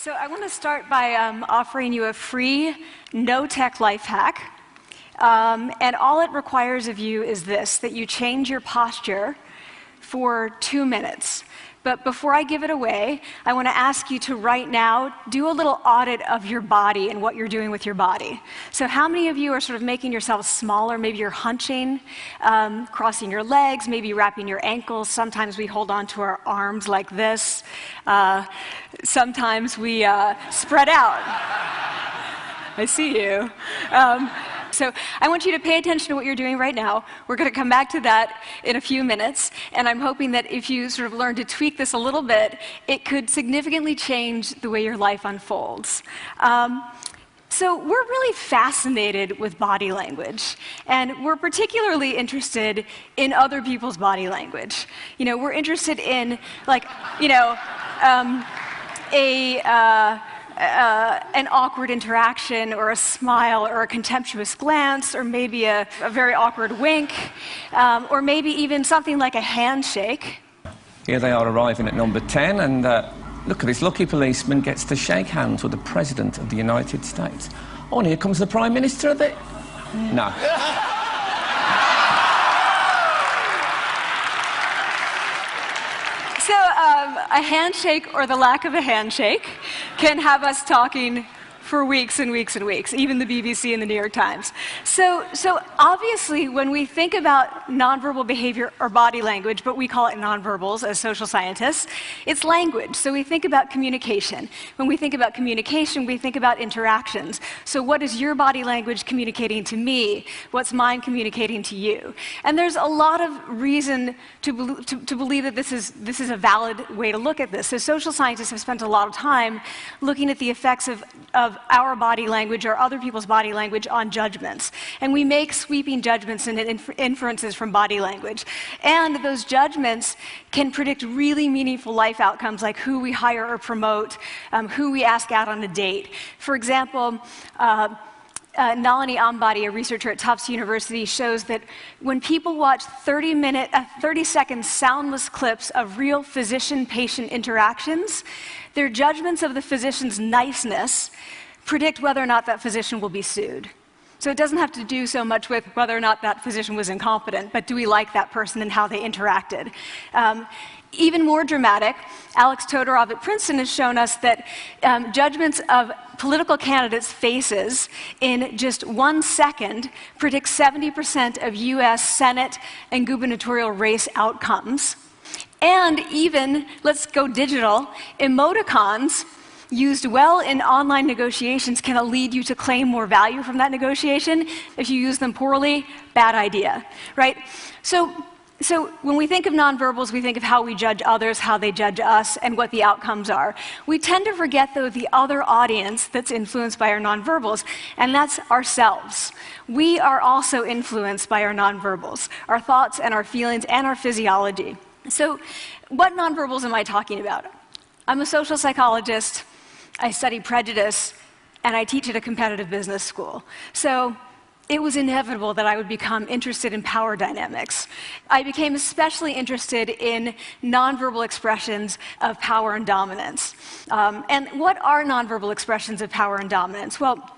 So I want to start by offering you a free, no-tech life hack. And all it requires of you is this, that you change your posture for 2 minutes. But before I give it away, I want to ask you to right now do a little audit of your body and what you're doing with your body. So how many of you are sort of making yourselves smaller? Maybe you're hunching, crossing your legs, maybe wrapping your ankles. Sometimes we hold on to our arms like this. Sometimes we spread out. I see you. So I want you to pay attention to what you're doing right now. We're going to come back to that in a few minutes, and I'm hoping that if you sort of learn to tweak this a little bit, it could significantly change the way your life unfolds. So we're really fascinated with body language, and we're particularly interested in other people's body language. You know, we're interested in, like, an awkward interaction, or a smile, or a contemptuous glance, or maybe a very awkward wink, or maybe even something like a handshake. Here they are arriving at number 10, and look at this lucky policeman gets to shake hands with the President of the United States. Oh, and here comes the Prime Minister of the... No. So a handshake, or the lack of a handshake, can have us talking for weeks and weeks and weeks, even the BBC and the New York Times. So obviously, when we think about nonverbal behavior or body language, but we call it nonverbals as social scientists, it's language. So we think about communication. When we think about communication, we think about interactions. So what is your body language communicating to me? What's mine communicating to you? And there's a lot of reason to believe that this is a valid way to look at this. So social scientists have spent a lot of time looking at the effects of our body language or other people's body language on judgments. And we make sweeping judgments and inferences from body language. And those judgments can predict really meaningful life outcomes, like who we hire or promote, who we ask out on a date. For example, Nalini Ambady, a researcher at Tufts University, shows that when people watch 30-second soundless clips of real physician-patient interactions, their judgments of the physician's niceness predict whether or not that physician will be sued. So it doesn't have to do so much with whether or not that physician was incompetent, but do we like that person and how they interacted? Even more dramatic, Alex Todorov at Princeton has shown us that judgments of political candidates' faces in just 1 second predict 70% of US Senate and gubernatorial race outcomes. And even, let's go digital, emoticons used well in online negotiations can lead you to claim more value from that negotiation. If you use them poorly, bad idea, right? So when we think of nonverbals, we think of how we judge others, how they judge us, and what the outcomes are. We tend to forget, though, the other audience that's influenced by our nonverbals, and that's ourselves. We are also influenced by our nonverbals, our thoughts and our feelings and our physiology. So what nonverbals am I talking about? I'm a social psychologist. I study prejudice, and I teach at a competitive business school. So it was inevitable that I would become interested in power dynamics. I became especially interested in nonverbal expressions of power and dominance. And what are nonverbal expressions of power and dominance? Well,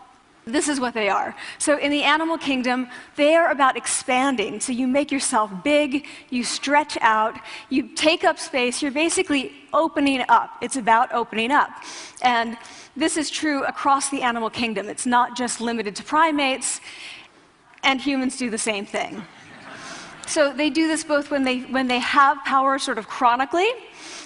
this is what they are. So in the animal kingdom, they are about expanding. So you make yourself big, you stretch out, you take up space, you're basically opening up. It's about opening up. And this is true across the animal kingdom. It's not just limited to primates, and humans do the same thing. So they do this both when they have power sort of chronically,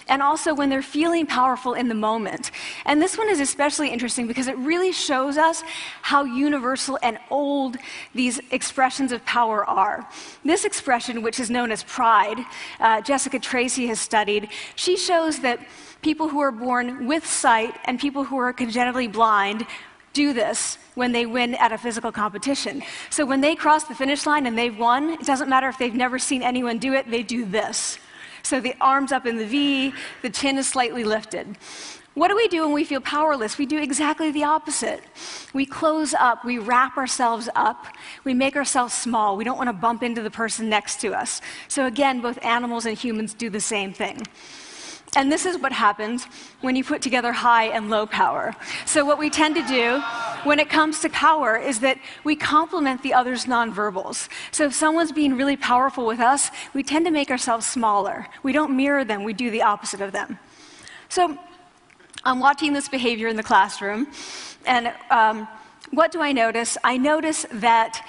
and also when they're feeling powerful in the moment. And this one is especially interesting because it really shows us how universal and old these expressions of power are. This expression, which is known as pride, Jessica Tracy has studied, she shows that people who are born with sight and people who are congenitally blind do this when they win at a physical competition. So when they cross the finish line and they've won, it doesn't matter if they've never seen anyone do it, they do this. So the arms up in the V, the chin is slightly lifted. What do we do when we feel powerless? We do exactly the opposite. We close up, we wrap ourselves up, we make ourselves small. We don't want to bump into the person next to us. So again, both animals and humans do the same thing. And this is what happens when you put together high and low power. So what we tend to do when it comes to power is that we complement the other's nonverbals. So if someone's being really powerful with us, we tend to make ourselves smaller. We don't mirror them, we do the opposite of them. So I'm watching this behavior in the classroom, and what do I notice? I notice that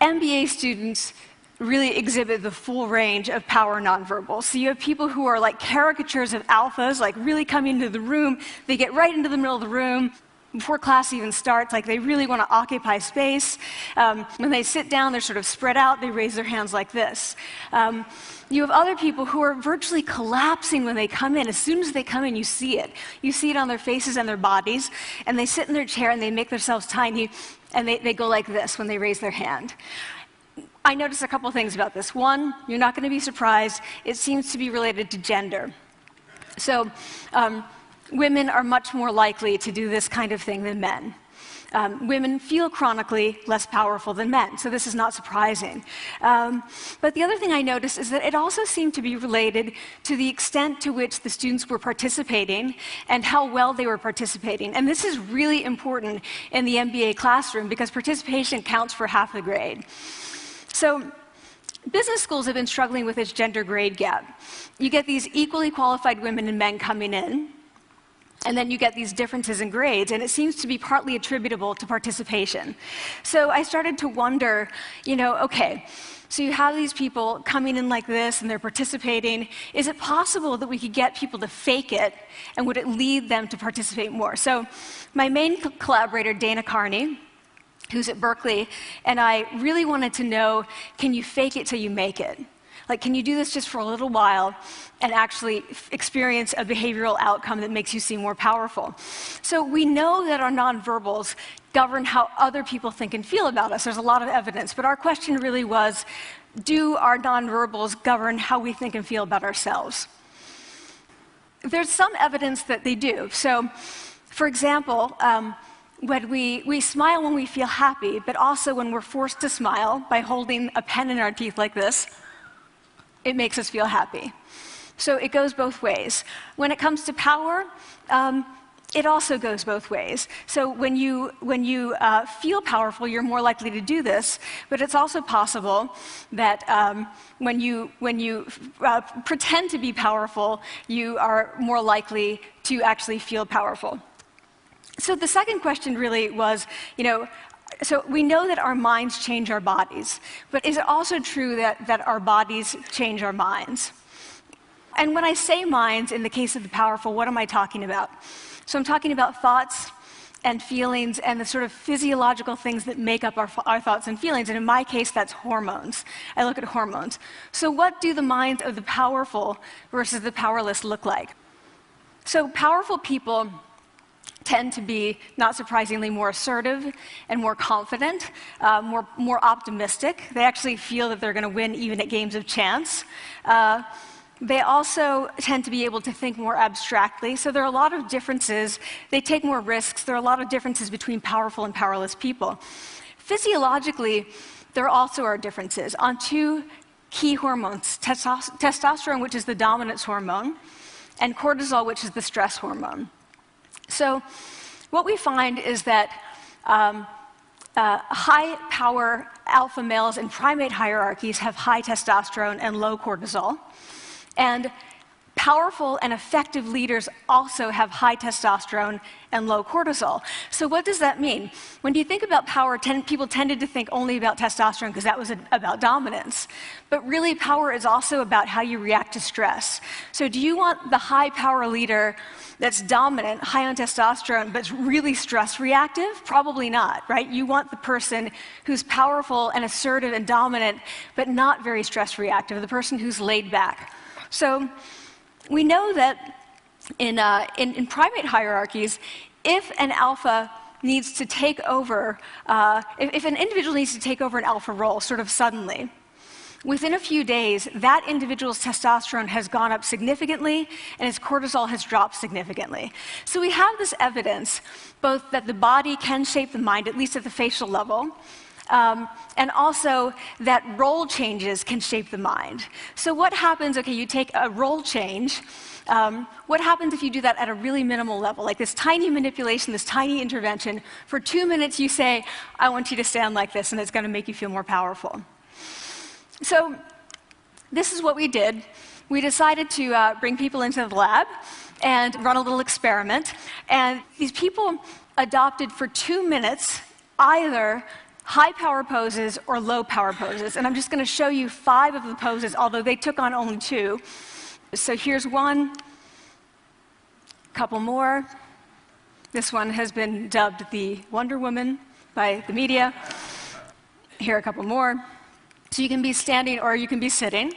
MBA students really exhibit the full range of power nonverbals. So you have people who are like caricatures of alphas, like really coming into the room. They get right into the middle of the room before class even starts, like they really want to occupy space. When they sit down, they're sort of spread out. They raise their hands like this. You have other people who are virtually collapsing when they come in. As soon as they come in, you see it. You see it on their faces and their bodies, and they sit in their chair and they make themselves tiny, and they go like this when they raise their hand. I noticed a couple things about this. One, you're not going to be surprised. It seems to be related to gender. So women are much more likely to do this kind of thing than men. Women feel chronically less powerful than men, so this is not surprising. But the other thing I noticed is that it also seemed to be related to the extent to which the students were participating and how well they were participating. And this is really important in the MBA classroom because participation counts for half the grade. So business schools have been struggling with this gender grade gap. You get these equally qualified women and men coming in, and then you get these differences in grades, and it seems to be partly attributable to participation. So I started to wonder, okay, so you have these people coming in like this, and they're participating. Is it possible that we could get people to fake it, and would it lead them to participate more? So my main collaborator, Dana Carney, who's at Berkeley, and I really wanted to know, can you fake it till you make it? Like, can you do this just for a little while and actually experience a behavioral outcome that makes you seem more powerful? So we know that our nonverbals govern how other people think and feel about us. There's a lot of evidence, but our question really was, do our nonverbals govern how we think and feel about ourselves? There's some evidence that they do. So, for example, when we smile when we feel happy, but also when we're forced to smile by holding a pen in our teeth like this, it makes us feel happy. So it goes both ways. When it comes to power, it also goes both ways. So when you feel powerful, you're more likely to do this, but it's also possible that when you pretend to be powerful, you are more likely to actually feel powerful. So the second question really was, so we know that our minds change our bodies, but is it also true that our bodies change our minds? And when I say minds, in the case of the powerful, what am I talking about? So I'm talking about thoughts and feelings and the sort of physiological things that make up our thoughts and feelings. And in my case, that's hormones. I look at hormones. So what do the minds of the powerful versus the powerless look like? So powerful people tend to be, not surprisingly, more assertive and more confident, more optimistic. They actually feel that they're going to win even at games of chance. They also tend to be able to think more abstractly. So there are a lot of differences. They take more risks. There are a lot of differences between powerful and powerless people. Physiologically, there also are differences on two key hormones, testosterone, which is the dominance hormone, and cortisol, which is the stress hormone. So what we find is that high-power alpha males in primate hierarchies have high testosterone and low cortisol. And powerful and effective leaders also have high testosterone and low cortisol. So what does that mean? When you think about power, people tended to think only about testosterone because that was about dominance. But really, power is also about how you react to stress. So do you want the high-power leader that's dominant, high on testosterone, but really stress reactive? Probably not, right? You want the person who's powerful and assertive and dominant, but not very stress reactive, the person who's laid back. So we know that in primate hierarchies, if an alpha needs to take over, if an individual needs to take over an alpha role sort of suddenly, within a few days, that individual's testosterone has gone up significantly and his cortisol has dropped significantly. So we have this evidence, both that the body can shape the mind, at least at the facial level, and also that role changes can shape the mind. So what happens, okay, you take a role change, what happens if you do that at a really minimal level, like this tiny manipulation, this tiny intervention? For 2 minutes you say, I want you to stand like this, and it's going to make you feel more powerful. So this is what we did. We decided to bring people into the lab and run a little experiment. And these people adopted for 2 minutes either high power poses or low power poses. And I'm just going to show you 5 of the poses, although they took on only 2. So here's one, couple more. This one has been dubbed the Wonder Woman by the media. Here are a couple more. So you can be standing or you can be sitting.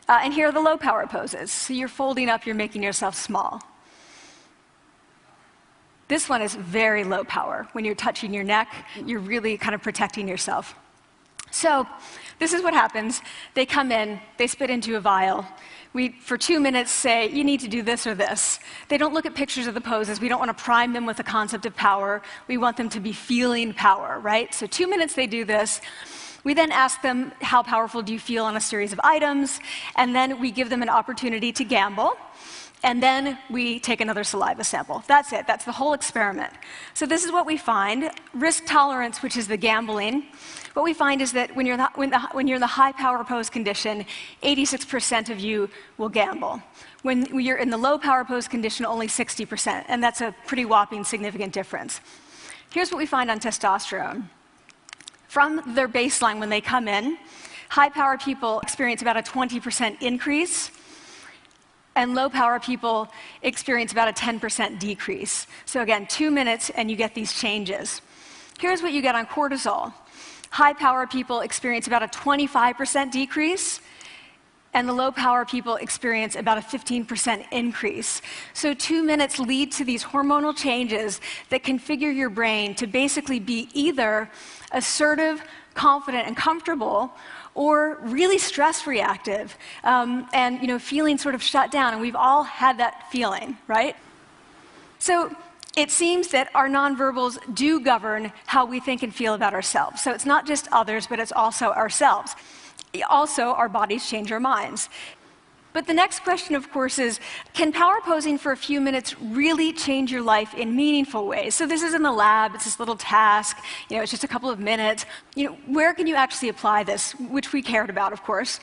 And here are the low power poses. So you're folding up, you're making yourself small. This one is very low power. When you're touching your neck, you're really kind of protecting yourself. So this is what happens. They come in, they spit into a vial. We, for 2 minutes, say, you need to do this or this. They don't look at pictures of the poses. We don't want to prime them with the concept of power. We want them to be feeling power, right? So 2 minutes they do this. We then ask them, how powerful do you feel on a series of items? And then we give them an opportunity to gamble. And then we take another saliva sample. That's it. That's the whole experiment. So this is what we find. Risk tolerance, which is the gambling. What we find is that when you're in the high power pose condition, 86% of you will gamble. When you're in the low power pose condition, only 60%. And that's a pretty whopping significant difference. Here's what we find on testosterone. From their baseline when they come in, high power people experience about a 20% increase, and low power people experience about a 10% decrease. So again, 2 minutes and you get these changes. Here's what you get on cortisol. High power people experience about a 25% decrease, and the low power people experience about a 15% increase. So 2 minutes lead to these hormonal changes that configure your brain to basically be either assertive, confident, and comfortable, or really stress reactive, and feeling sort of shut down. And we've all had that feeling, right? So it seems that our nonverbals do govern how we think and feel about ourselves. So it's not just others, but it's also ourselves. Also, our bodies change our minds. But the next question, of course, is, can power posing for a few minutes really change your life in meaningful ways? So this is in the lab, it's this little task, it's just a couple of minutes. Where can you actually apply this, which we cared about, of course.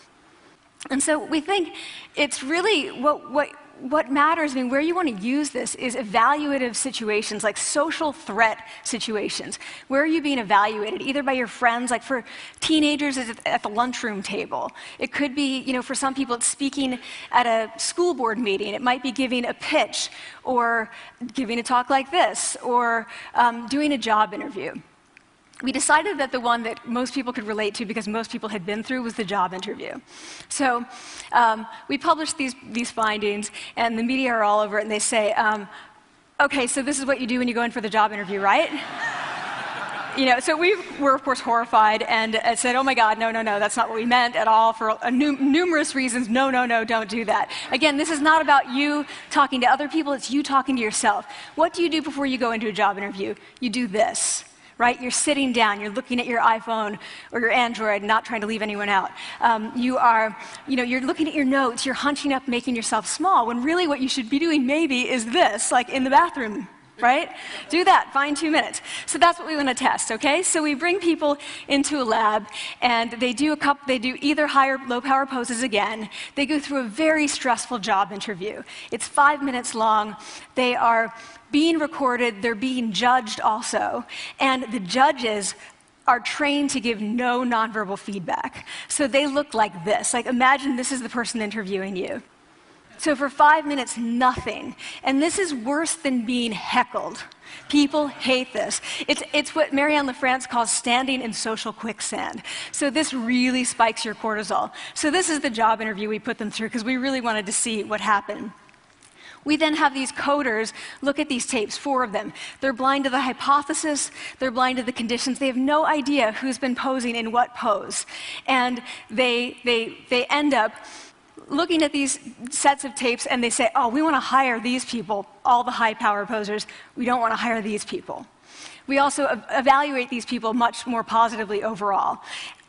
And so we think it's really what matters, where you want to use this is evaluative situations, like social threat situations. Where are you being evaluated? Either by your friends, like for teenagers, it's at the lunchroom table. It could be, for some people, it's speaking at a school board meeting. It might be giving a pitch, or giving a talk like this, or doing a job interview. We decided that the one that most people could relate to, because most people had been through, was the job interview. So we published these findings, and the media are all over it, and they say, okay, so this is what you do when you go in for the job interview, right? So we were, of course, horrified and said, oh my God, no, that's not what we meant at all, for numerous reasons. No, don't do that. Again, this is not about you talking to other people, it's you talking to yourself. What do you do before you go into a job interview? You do this. Right? You're sitting down, you're looking at your iPhone or your Android, not trying to leave anyone out. You're looking at your notes, you're hunching up, making yourself small, when really what you should be doing maybe is this, like in the bathroom, right? Do that, find 2 minutes. So that's what we want to test, okay? So we bring people into a lab, and they do either high or low power poses again. They go through a very stressful job interview. It's 5 minutes long. They are being recorded, they're being judged also, and the judges are trained to give no nonverbal feedback. So they look like this. Like, imagine this is the person interviewing you. So for 5 minutes, nothing. And this is worse than being heckled. People hate this. It's what Marianne LaFrance calls standing in social quicksand. So this really spikes your cortisol. So this is the job interview we put them through, because we really wanted to see what happened. We then have these coders look at these tapes, 4 of them. They're blind to the hypothesis, they're blind to the conditions. They have no idea who's been posing in what pose. And they end up looking at these sets of tapes, and they say, oh, we want to hire these people, all the high power posers. We don't want to hire these people. We also evaluate these people much more positively overall.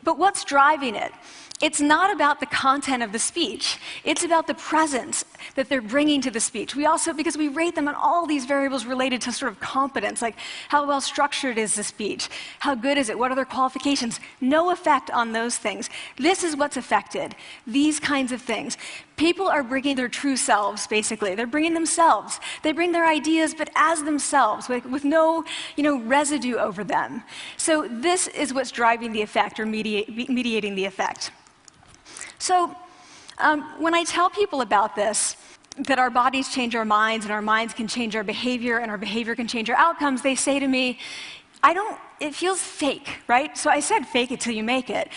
But what's driving it? It's not about the content of the speech. It's about the presence that they're bringing to the speech. We also, because we rate them on all these variables related to sort of competence, like how well structured is the speech? How good is it? What are their qualifications? No effect on those things. This is what's affected. These kinds of things. People are bringing their true selves, basically. They're bringing themselves. They bring their ideas, but as themselves, with no, residue over them. So this is what's driving the effect or mediating the effect. So when I tell people about this, that our bodies change our minds and our minds can change our behavior and our behavior can change our outcomes, they say to me, it feels fake, right? So I said fake it till you make it.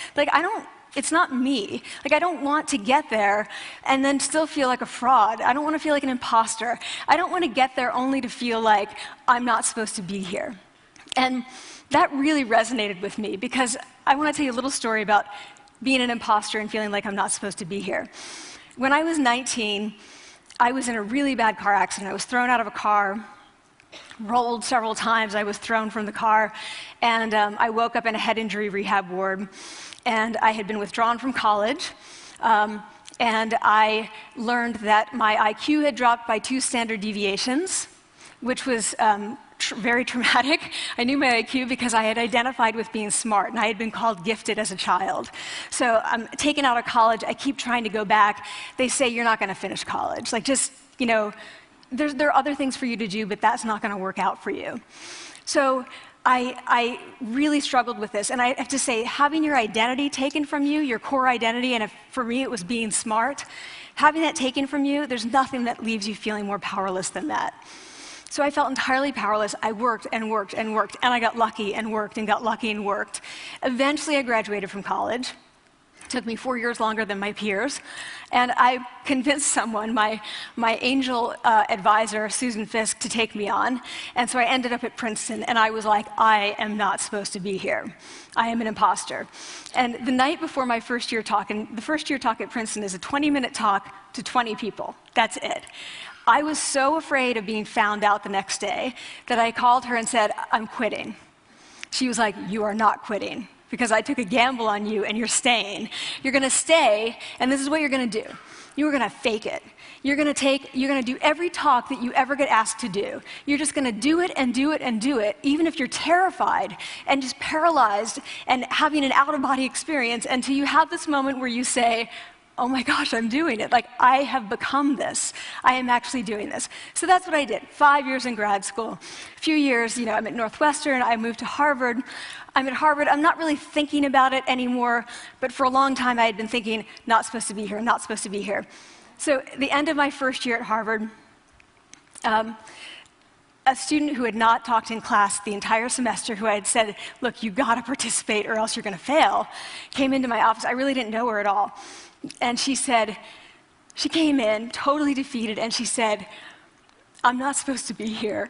It's not me. I don't want to get there and then still feel like a fraud. I don't want to feel like an imposter. I don't want to get there only to feel like I'm not supposed to be here. And that really resonated with me because I want to tell you a little story about being an imposter and feeling like I'm not supposed to be here. When I was 19, I was in a really bad car accident. I was thrown out of a car, rolled several times. I was thrown from the car, and I woke up in a head injury rehab ward. And I had been withdrawn from college, and I learned that my IQ had dropped by 2 standard deviations, which was very traumatic. I knew my IQ because I had identified with being smart, and I had been called gifted as a child. So I'm taken out of college. I keep trying to go back. They say, you're not going to finish college. There are other things for you to do, but that's not going to work out for you. So I really struggled with this, and I have to say, having your identity taken from you, your core identity, and for me it was being smart, having that taken from you, there's nothing that leaves you feeling more powerless than that. So I felt entirely powerless. I worked and worked and worked, and I got lucky and worked and got lucky and worked. Eventually I graduated from college. It took me 4 years longer than my peers. And I convinced someone, my angel advisor, Susan Fisk, to take me on. And so I ended up at Princeton, and I was like, I am not supposed to be here. I am an imposter. And the night before my first year talk, and the first year talk at Princeton is a 20-minute talk to 20 people. That's it. I was so afraid of being found out the next day that I called her and said, I'm quitting. She was like, you are not quitting, because I took a gamble on you and you're staying. You're going to stay, and this is what you're going to do. You're going to fake it. You're going to do every talk that you ever get asked to do. You're just going to do it and do it and do it, even if you're terrified and just paralyzed and having an out-of-body experience until you have this moment where you say, oh my gosh, I'm doing it. I have become this. I am actually doing this. So that's what I did. 5 years in grad school. A few years, I'm at Northwestern. I moved to Harvard. I'm at Harvard. I'm not really thinking about it anymore, but for a long time I had been thinking, not supposed to be here, not supposed to be here. So at the end of my first year at Harvard, a student who had not talked in class the entire semester, who I had said, look, you got to participate or else you're going to fail, came into my office. I really didn't know her at all. And she came in totally defeated, and she said, I'm not supposed to be here.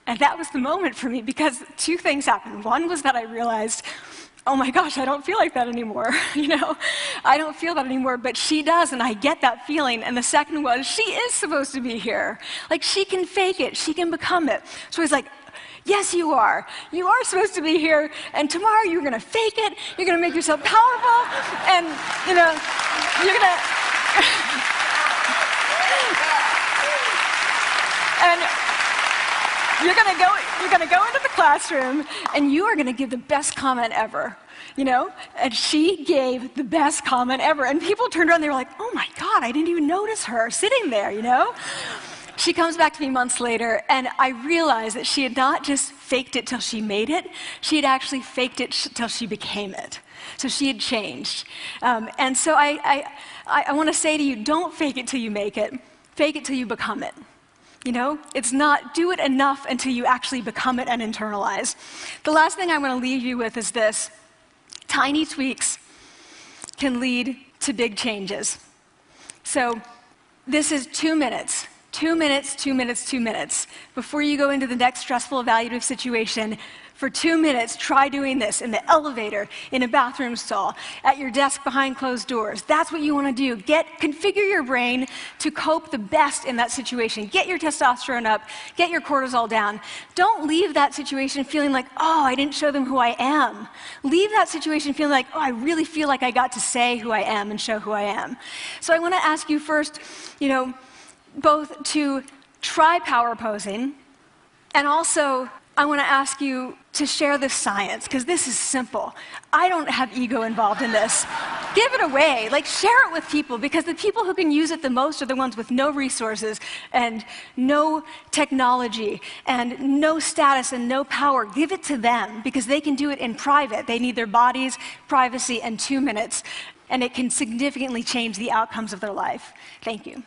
And that was the moment for me, because 2 things happened. One was that I realized, oh my gosh, I don't feel like that anymore. I don't feel that anymore, but she does, and I get that feeling. And the second was, she is supposed to be here. She can fake it, she can become it. So I was like, yes, you are. You are supposed to be here, and tomorrow you're going to fake it, you're going to make yourself powerful, and, you're going to... and you're going to go into the classroom, and you are going to give the best comment ever, And she gave the best comment ever, and people turned around, and they were like, oh my God, I didn't even notice her sitting there, She comes back to me months later, and I realized that she had not just faked it till she made it, she had actually faked it till she became it. So she had changed. And so I want to say to you, don't fake it till you make it. Fake it till you become it. It's not do it enough until you actually become it and internalize. The last thing I want to leave you with is this. Tiny tweaks can lead to big changes. So this is 2 minutes. 2 minutes, 2 minutes, 2 minutes. Before you go into the next stressful, evaluative situation, for 2 minutes, try doing this in the elevator, in a bathroom stall, at your desk behind closed doors. That's what you want to do. Configure your brain to cope the best in that situation. Get your testosterone up, get your cortisol down. Don't leave that situation feeling like, oh, I didn't show them who I am. Leave that situation feeling like, oh, I really feel like I got to say who I am and show who I am. So I want to ask you first, both to try power posing, and also I want to ask you to share the science, because this is simple. I don't have ego involved in this. Give it away. Share it with people, because the people who can use it the most are the ones with no resources and no technology and no status and no power. Give it to them, because they can do it in private. They need their bodies, privacy, and 2 minutes, and it can significantly change the outcomes of their life. Thank you.